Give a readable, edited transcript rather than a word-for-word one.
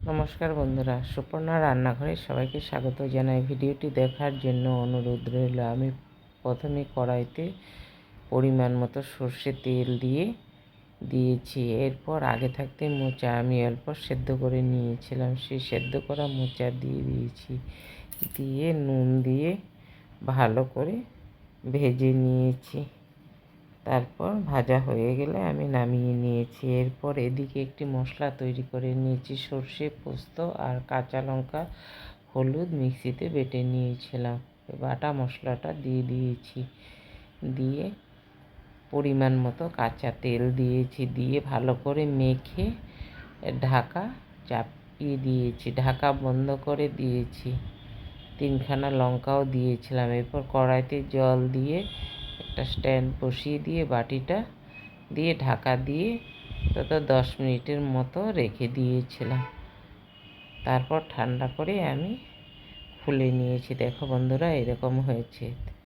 নমস্কার বন্ধুরা, সুপর্ণা রান্নাঘরে সবাইকে স্বাগত জানাই। ভিডিওটি দেখার জন্য অনুরোধ রইল। আমি প্রথমে কড়াইতে পরিমাণ মতো সর্ষে তেল দিয়েছি। এরপর আগে থাকতে মোচা আমি অল্প সেদ্ধ করে নিয়েছিলাম, সেই সেদ্ধ করা মোচা দিয়েছি। দিয়ে নুন দিয়ে ভালো করে ভেজে নিয়েছি। তারপর ভাজা হয়ে গেলে আমি নামিয়ে নিয়েছি। এরপর এদিকে একটি মশলা তৈরি করে নিয়েছি। সর্ষে, পোস্ত আর কাঁচা লঙ্কা, হলুদ মিক্সিতে বেটে নিয়েছিলাম। বাটা মশলাটা দিয়ে দিয়েছি। দিয়ে পরিমাণ মতো কাঁচা তেল দিয়েছি। দিয়ে ভালো করে মেখে ঢাকা চাপিয়ে দিয়েছি। ঢাকা বন্ধ করে দিয়েছি। 3খানা লঙ্কাও দিয়েছিলাম। এরপর কড়াইতে জল দিয়ে একটা স্ট্যান্ড বসিয়ে দিয়ে বাটিটা দিয়ে ঢাকা দিয়ে তত 10 মিনিটের মতো রেখে দিয়েছিলাম। তারপর ঠান্ডা করে আমি খুলে নিয়েছি। দেখো বন্ধুরা, এরকম হয়েছে।